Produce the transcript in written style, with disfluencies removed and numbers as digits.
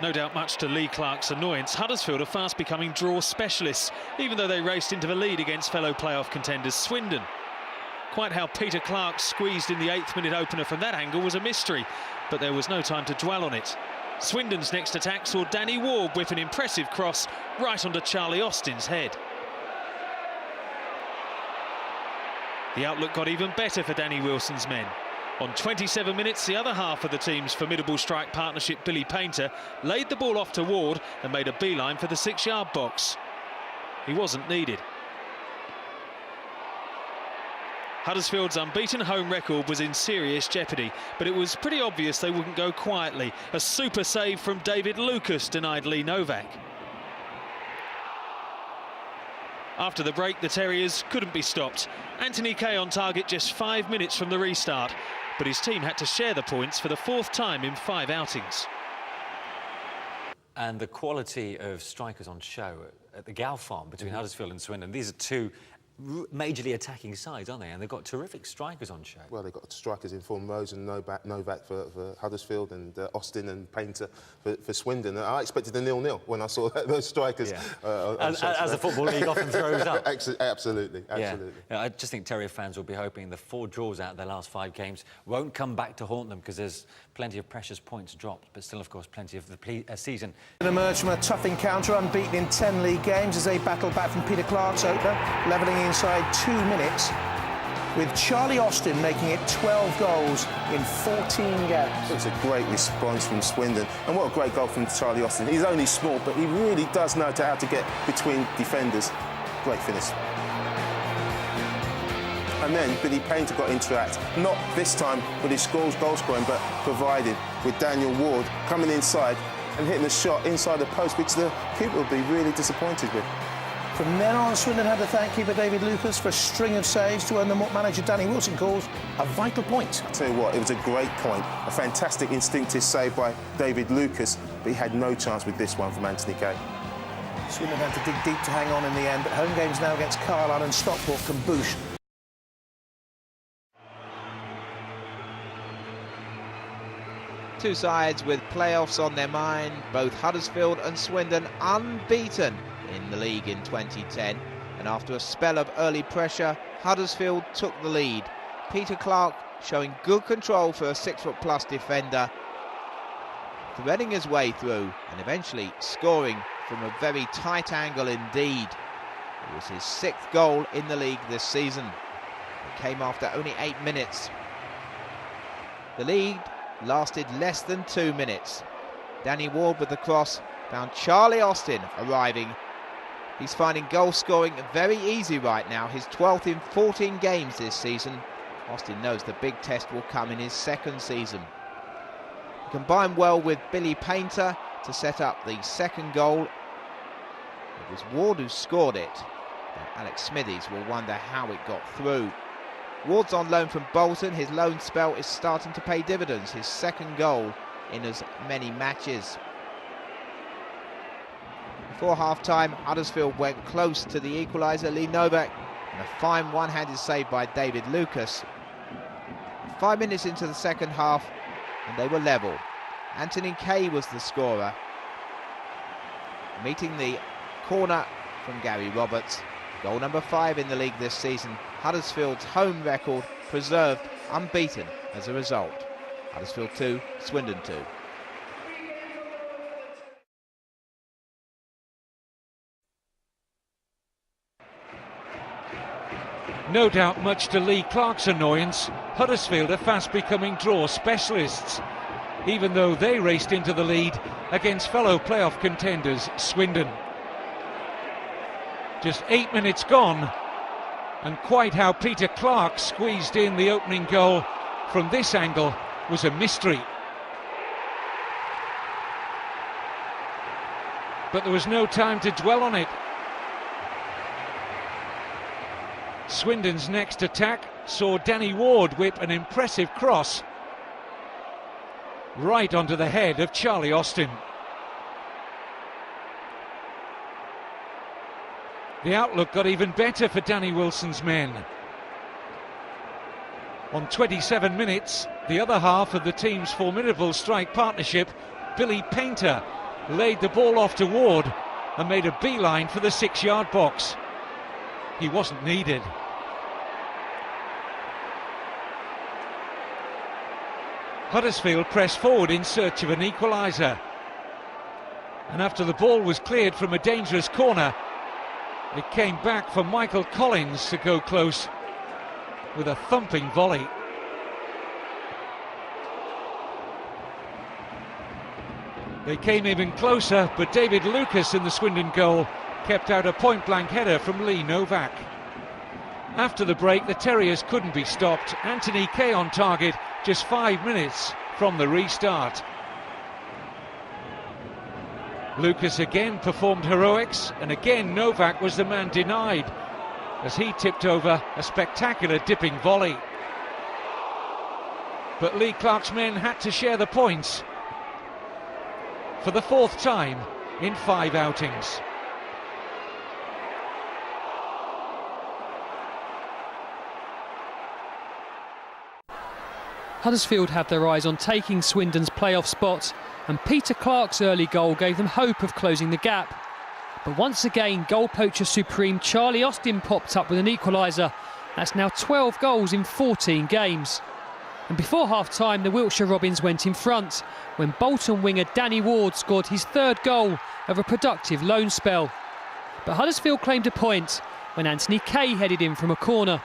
No doubt much to Lee Clark's annoyance, Huddersfield are fast becoming draw specialists, even though they raced into the lead against fellow playoff contenders Swindon. Quite how Peter Clark squeezed in the 8th minute opener from that angle was a mystery, but there was no time to dwell on it. Swindon's next attack saw Danny Ward whip an impressive cross right onto Charlie Austin's head. The outlook got even better for Danny Wilson's men. On 27 minutes, the other half of the team's formidable strike partnership, Billy Painter, laid the ball off to Ward and made a beeline for the 6-yard box. He wasn't needed. Huddersfield's unbeaten home record was in serious jeopardy, but it was pretty obvious they wouldn't go quietly. A super save from David Lucas denied Lee Novak. After the break, the Terriers couldn't be stopped. Anthony Kay on target just 5 minutes from the restart, but his team had to share the points for the 4th time in 5 outings. And the quality of strikers on show at the Gal Farm between Huddersfield and Swindon, these are two majorly attacking sides, aren't they? And they've got terrific strikers on show. Well, they've got strikers in form, Rose and Novak for Huddersfield, and Austin and Painter for Swindon. I expected a 0-0 when I saw those strikers. Yeah. As the Football League often throws up. Absolutely. Yeah. I just think Terrier fans will be hoping the 4 draws out of their last 5 games won't come back to haunt them, because there's plenty of precious points dropped, but still, of course, plenty of the season. Emerged from a tough encounter, unbeaten in 10 league games as they battle back from Peter Clark's opener, levelling inside 2 minutes, with Charlie Austin making it 12 goals in 14 games. It was a great response from Swindon, and what a great goal from Charlie Austin. He's only small, but he really does know how to get between defenders. Great finish. And then Billy Painter got into that, not this time with his goal scoring, but providing with Daniel Ward coming inside and hitting a shot inside the post, which the keeper will be really disappointed with. From then on, Swindon had to thank keeper David Lucas for a string of saves to earn them what manager Danny Wilson calls a vital point. I'll tell you what, it was a great point. A fantastic instinctive save by David Lucas, but he had no chance with this one from Anthony Kay. Swindon had to dig deep to hang on in the end, but home games now against Carlisle and Stockport can boost. Two sides with playoffs on their mind, both Huddersfield and Swindon unbeaten in the league in 2010, and after a spell of early pressure, Huddersfield took the lead. Peter Clark showing good control for a 6-foot-plus defender, threading his way through and eventually scoring from a very tight angle indeed. It was his 6th goal in the league this season. It came after only 8 minutes. The lead lasted less than 2 minutes. Danny Ward with the cross found Charlie Austin arriving. He's finding goal scoring very easy right now, his 12th in 14 games this season. Austin knows the big test will come in his 2nd season. He combined well with Billy Painter to set up the 2nd goal. It was Ward who scored it, but Alex Smithies will wonder how it got through. Ward's on loan from Bolton. His loan spell is starting to pay dividends, his 2nd goal in as many matches. Before half-time, Huddersfield went close to the equaliser, Lee Novak, and a fine one-handed save by David Lucas. 5 minutes into the 2nd half, and they were level. Anthony Kay was the scorer, meeting the corner from Gary Roberts. Goal number 5 in the league this season. Huddersfield's home record preserved unbeaten as a result. Huddersfield 2, Swindon 2. No doubt much to Lee Clark's annoyance, Huddersfield are fast becoming draw specialists, even though they raced into the lead against fellow playoff contenders Swindon. Just 8 minutes gone, and quite how Peter Clark squeezed in the opening goal from this angle was a mystery. But there was no time to dwell on it. Swindon's next attack saw Danny Ward whip an impressive cross right onto the head of Charlie Austin. The outlook got even better for Danny Wilson's men. On 27 minutes, the other half of the team's formidable strike partnership, Billy Painter, laid the ball off to Ward and made a beeline for the 6-yard box. He wasn't needed. Huddersfield pressed forward in search of an equaliser. And after the ball was cleared from a dangerous corner, it came back for Michael Collins to go close with a thumping volley. They came even closer, but David Lucas in the Swindon goal kept out a point-blank header from Lee Novak. After the break, the Terriers couldn't be stopped. Anthony Kay on target just 5 minutes from the restart. Lucas again performed heroics, and again Novak was the man denied as he tipped over a spectacular dipping volley. But Lee Clark's men had to share the points for the 4th time in 5 outings. Huddersfield have their eyes on taking Swindon's playoff spot, and Peter Clark's early goal gave them hope of closing the gap. But once again, goal poacher supreme Charlie Austin popped up with an equaliser. That's now 12 goals in 14 games. And before half-time, the Wiltshire Robins went in front when Bolton winger Danny Ward scored his 3rd goal of a productive loan spell. But Huddersfield claimed a point when Anthony Kay headed in from a corner.